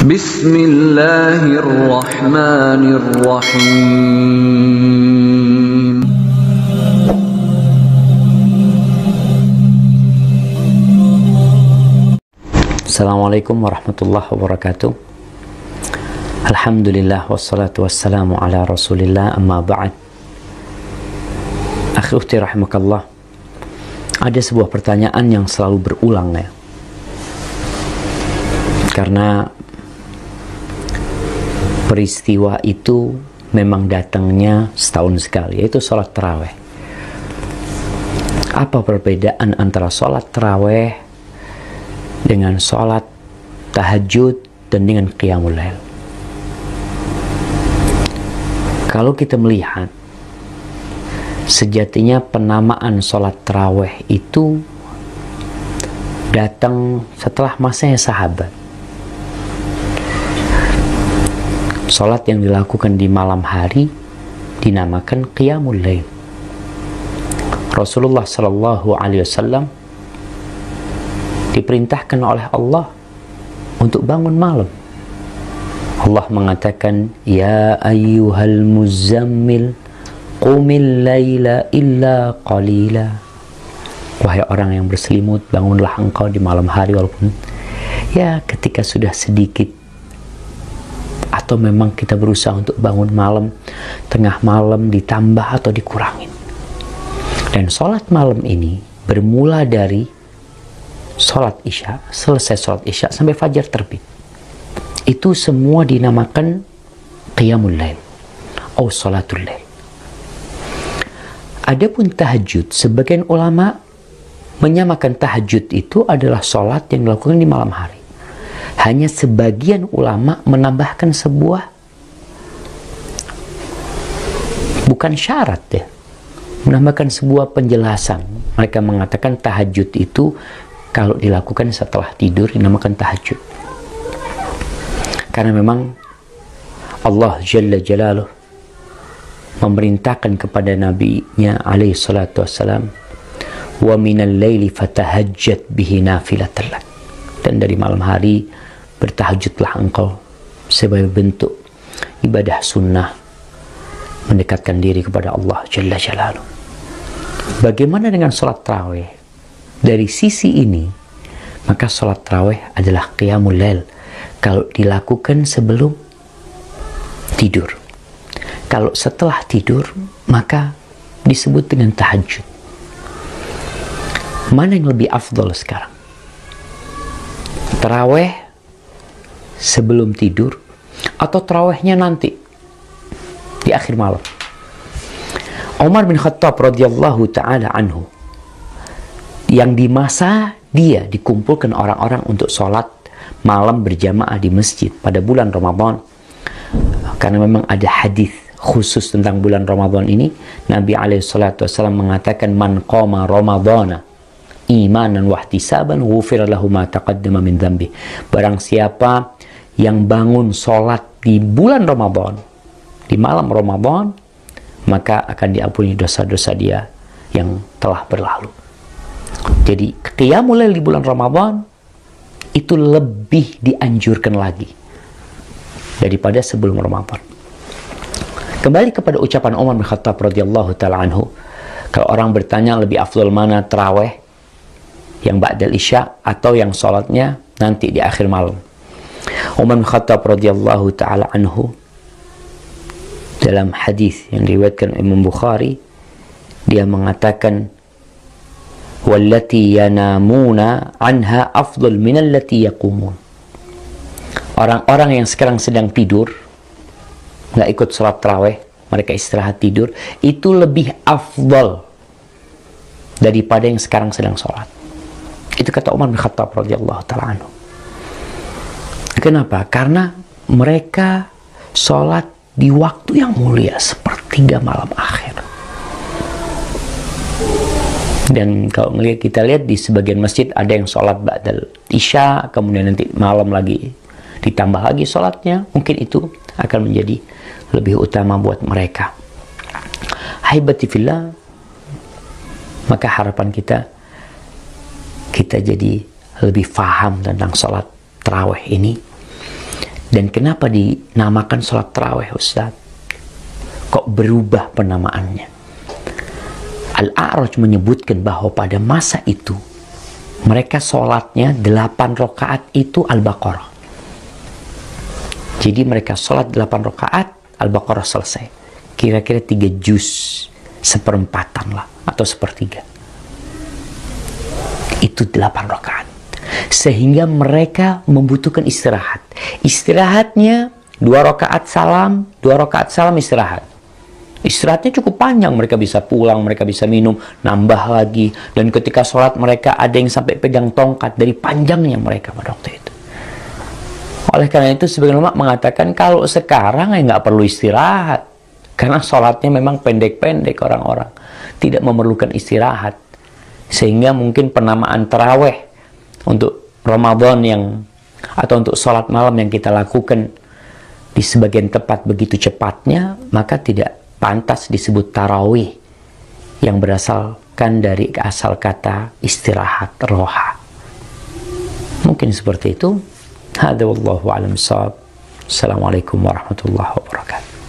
Bismillahirrahmanirrahim. Assalamualaikum warahmatullahi wabarakatuh. Alhamdulillah wassalatu wassalamu ala rasulillah, amma ba'd. Akhi ukhti rahimakallah, ada sebuah pertanyaan yang selalu berulang ya, karena peristiwa itu memang datangnya setahun sekali, yaitu sholat taraweh. Apa perbedaan antara sholat taraweh dengan sholat tahajud dan dengan qiyamul lail? Kalau kita melihat, sejatinya penamaan sholat taraweh itu datang setelah masanya sahabat. Sholat yang dilakukan di malam hari dinamakan qiyamul lail. Rasulullah SAW diperintahkan oleh Allah untuk bangun malam. Allah mengatakan, ya ayyuhal muzammil qumil laila illa qalila. Wahai orang yang berselimut, bangunlah engkau di malam hari, walaupun ya ketika sudah sedikit, atau memang kita berusaha untuk bangun malam, tengah malam ditambah atau dikurangin. Dan sholat malam ini bermula dari sholat isya, selesai sholat isya sampai fajar terbit. Itu semua dinamakan qiyamul lail atau sholatul lail. Adapun tahajud, sebagian ulama menyamakan tahajud itu adalah sholat yang dilakukan di malam hari. Hanya sebagian ulama menambahkan sebuah, bukan syarat ya, menambahkan sebuah penjelasan. Mereka mengatakan tahajud itu kalau dilakukan setelah tidur dinamakan tahajud. Karena memang Allah Jalla Jalaluh memerintahkan kepada nabinya alaihi salatu wassalam, wa minal laili fatahajjat bihi nafilatan lak. Dan dari malam hari bertahajudlah engkau sebagai bentuk ibadah sunnah, mendekatkan diri kepada Allah Jalla Jalaluh. Bagaimana dengan sholat tarawih? Dari sisi ini, maka sholat tarawih adalah qiyamul lail kalau dilakukan sebelum tidur. Kalau setelah tidur, maka disebut dengan tahajud. Mana yang lebih afdal sekarang? Tarawih sebelum tidur atau tarawihnya nanti di akhir malam? Umar bin Khattab radhiyallahu ta'ala anhu, yang di masa dia dikumpulkan orang-orang untuk sholat malam berjamaah di masjid pada bulan Ramadan, karena memang ada hadis khusus tentang bulan Ramadan ini. Nabi SAW mengatakan, man qama Ramadana imanan wahtisaban ghufira lahu ma taqaddama min dzambi. Barang siapa yang bangun sholat di bulan Ramadan, di malam Ramadan, maka akan diampuni dosa-dosa dia yang telah berlalu. Jadi qiyamul lail di bulan Ramadan itu lebih dianjurkan lagi daripada sebelum Ramadan. Kembali kepada ucapan Umar bin Khattab radhiyallahu ta'ala anhu, kalau orang bertanya lebih afdal mana, tarawih yang ba'dal isya atau yang sholatnya nanti di akhir malam, Umar bin Khattab radhiyallahu ta'ala anhu dalam hadis yang diriwayatkan Imam Bukhari, dia mengatakan, wallati yanamuna anha afdal minallati yaqumun. Orang-orang yang sekarang sedang tidur, nggak ikut sholat tarawih, mereka istirahat tidur, itu lebih afdal daripada yang sekarang sedang sholat. Itu kata Umar bin Khattab radhiyallahu ta'ala anhu. Kenapa? Karena mereka sholat di waktu yang mulia, sepertiga malam akhir. Dan kalau kita lihat di sebagian masjid ada yang sholat ba'dal isya, kemudian nanti malam lagi ditambah lagi sholatnya. Mungkin itu akan menjadi lebih utama buat mereka. Haibati fillah, maka harapan kita jadi lebih faham tentang sholat tarawih ini. Dan kenapa dinamakan sholat tarawih, Ustaz? Kok berubah penamaannya? Al-A'raj menyebutkan bahwa pada masa itu mereka sholatnya 8 rakaat itu Al-Baqarah. Jadi mereka sholat 8 rakaat, Al-Baqarah selesai. Kira-kira 3 juz, seperempatan lah, atau sepertiga. Itu 8 rakaat. Sehingga mereka membutuhkan istirahat. Istirahatnya 2 rakaat salam, 2 rakaat salam istirahat. Istirahatnya cukup panjang, mereka bisa pulang, mereka bisa minum, nambah lagi. Dan ketika sholat mereka ada yang sampai pegang tongkat dari panjangnya mereka pada waktu itu. Oleh karena itu sebagian ulama mengatakan kalau sekarang nggak perlu istirahat. Karena sholatnya memang pendek-pendek orang-orang. Tidak memerlukan istirahat. Sehingga mungkin penamaan tarawih untuk Ramadan atau untuk sholat malam yang kita lakukan di sebagian tempat begitu cepatnya, maka tidak pantas disebut tarawih yang berasalkan dari asal kata istirahat, roha. Mungkin seperti itu. Hada wallahu a'lam bishawab. Assalamualaikum warahmatullahi wabarakatuh.